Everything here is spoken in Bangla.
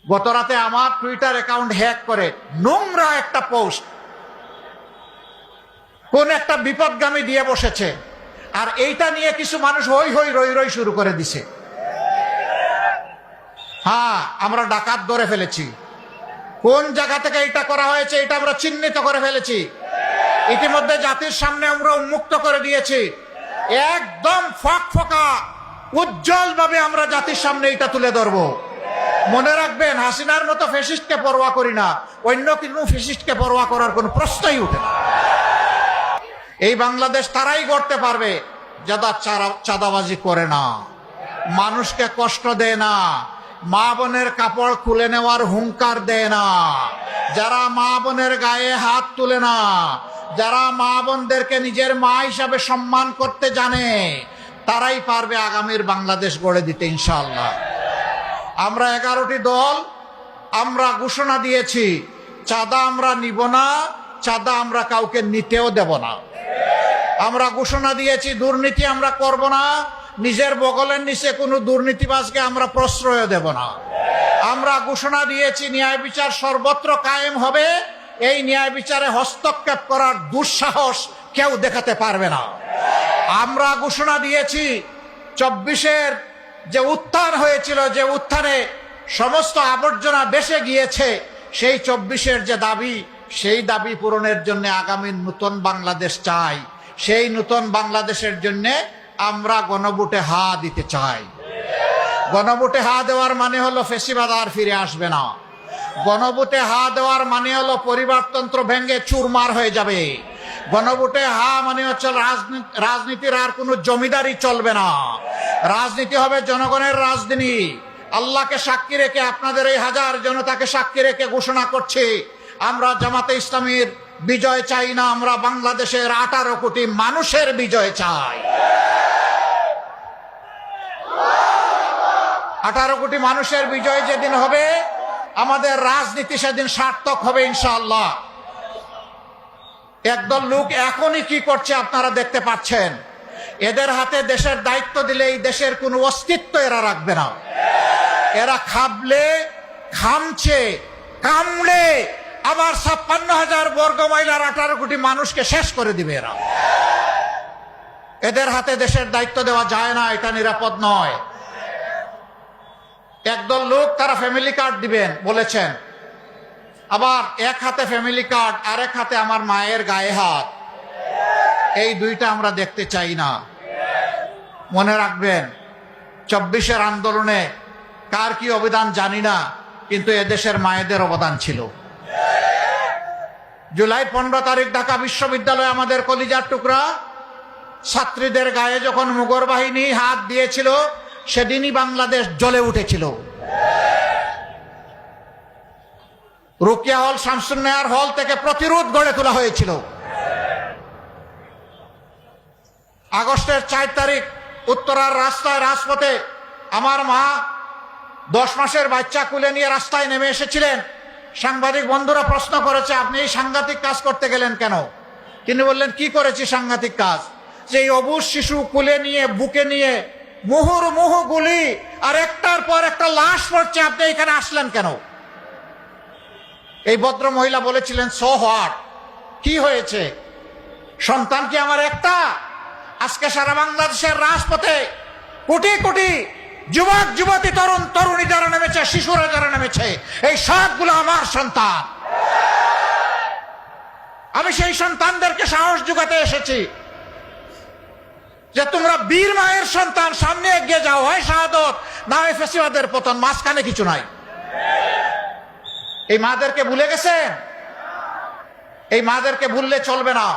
গত রাতে আমার টুইটার অ্যাকাউন্ট হ্যাক করে নোংরা একটা পোস্ট কোন একটা বিপদগামী দিয়ে বসেছে, আর এইটা নিয়ে কিছু মানুষ হই হই রই রই শুরু করে দিছে। হ্যাঁ, আমরা ডাকাত ধরে ফেলেছি। কোন জায়গা থেকে এটা করা হয়েছে এটা আমরা চিহ্নিত করে ফেলেছি। ইতিমধ্যে জাতির সামনে আমরা উন্মুক্ত করে দিয়েছি। একদম ফকফকা উজ্জ্বল ভাবে আমরা জাতির সামনে এটা তুলে ধরবো। মনে রাখবেন, হাসিনার মতো ফ্যাসিস্টকে পরোয়া করি না, অন্য কোনো ফ্যাসিস্টকে পরোয়া করার কোনো প্রশ্নই উঠে না। এই বাংলাদেশ তারাই গড়তে পারবে যারা চাঁদাবাজি করে না, মানুষকে কষ্ট দেয় না, মা বোনের কাপড় খুলে নেওয়ার হুঙ্কার দেয় না, যারা মা বোনের গায়ে হাত তুলে না, যারা মা বোনদেরকে নিজের মা হিসাবে সম্মান করতে জানে, তারাই পারবে আগামীর বাংলাদেশ গড়ে দিতে ইনশাআল্লাহ। আমরা 11টি দল আমরা ঘোষণা দিয়েছি, চাঁদা আমরা নিব না, চাঁদা আমরা কাউকে নিতেও দেব না। আমরা ঘোষণা দিয়েছি দুর্নীতি আমরা করব না, নিজের বগলের নিচে কোনো দুর্নীতিবাজকে আমরা প্রশ্রয় দেব না। আমরা ঘোষণা দিয়েছি ন্যায় বিচার সর্বত্র কায়েম হবে, এই ন্যায় বিচারে হস্তক্ষেপ করার দুঃসাহস কেউ দেখাতে পারবে না। আমরা ঘোষণা দিয়েছি 24-এর যে উত্থান হয়েছিল, যে উত্থানে সমস্ত আবর্জনা বেসে গিয়েছে, সেই 24-এর যে দাবি, সেই দাবি পূরণের জন্য আগামী নতুন বাংলাদেশ চাই। সেই নতুন বাংলাদেশের জন্য আমরা গণভোটে হা দিতে চাই। গণভোটে হা দেওয়ার মানে হলো ফ্যাসিবাদ আর ফিরে আসবে না। গণভোটে হা দেওয়ার মানে হলো পরিবারতন্ত্র ভেঙে চুরমার হয়ে যাবে। গণভোটে হা মানে হচ্ছে রাজনীতির আর কোনো জমিদারি চলবে না, রাজনীতি হবে জনগণের রাজনীতি। আল্লাহকে সাক্ষী রেখে, আপনাদের এই হাজার জনতাকে সাক্ষী রেখে ঘোষণা করছি, আমরা জামাতে ইসলামীর বিজয় চাই না, আমরা বাংলাদেশের 18 কোটি মানুষের বিজয় চাই। 18 কোটি মানুষের বিজয় যেদিন হবে, আমাদের রাজনীতি সেদিন সার্থক হবে ইনশাআল্লাহ। একদল লোক এখনই কি করছে আপনারা দেখতে পাচ্ছেন। এদের হাতে দেশের দায়িত্ব দিলে এই দেশের কোনো অস্তিত্ব এরা রাখবে না। এরা খাবলে, খামছে, কামড়ে আবার 56,000 বর্গ মাইলার 18 কোটি মানুষকে শেষ করে দিবে এরা। এদের হাতে দেশের দায়িত্ব দেওয়া যায় না, এটা নিরাপদ নয়। একদল লোক তারা ফ্যামিলি কার্ড দিবেন বলেছেন, আবার এক হাতে ফ্যামিলি কার্ড, আরেক হাতে আমার মায়ের গায়ে হাত। এই দুইটা আমরা দেখতে চাই না। মনে রাখবেন, 24-এর আন্দোলনে কার কি অবদান জানি না, কিন্তু এদেশের মায়েদের অবদান ছিল। জুলাই 15 তারিখ ঢাকা বিশ্ববিদ্যালয়ে আমাদের কলিজার টুকরা ছাত্রীদের গায়ে যখন মুগর বাহিনী হাত দিয়েছিল, সেদিনই বাংলাদেশ জ্বলে উঠেছিল। রোকেয়া হল, শামসুন্নাহার হল থেকে প্রতিরোধ গড়ে তোলা হয়েছিল। আগস্টের 4 তারিখ উত্তরার রাস্তায়, রাজপথে আমার মা 10 মাসের বাচ্চা কুলে নিয়ে রাস্তায় নেমে এসেছিলেন। সাংবাদিক বন্ধুরা প্রশ্ন করেছে, আপনি এই সাংঘাতিক কাজ করতে গেলেন কেন? তিনি বললেন, কি করেছি সাংঘাতিক কাজ? যে এই অবুঝ শিশু কুলে নিয়ে, বুকে নিয়ে মুহুর্মুহু গুলি, আর একটার পর একটা লাশ পড়ছে, আপনি এখানে আসলেন কেন? এই ভদ্র মহিলা বলেছিলেন, সো হোয়াট, কি হয়েছে? সন্তান কি আমার একটা? আজকে সারা বাংলাদেশের রাজপথে কোটি কোটি যুবক যুবতী, তরুণ তরুণী যারা নেমেছে, শিশুরা যারা নেমেছে, এই সবগুলো আমার সন্তান। আমি সেই সন্তানদেরকে সাহস যোগাতে এসেছি যে তোমরা বীর মায়ের সন্তান, সামনে এগিয়ে যাও, হয় শাহাদত না হয় ফ্যাসিবাদের পতন, মাঝখানে কিছু নাই। এই মাদেরকে ভুলে গেছেন? এই মাদেরকে ভুললে চলবে না।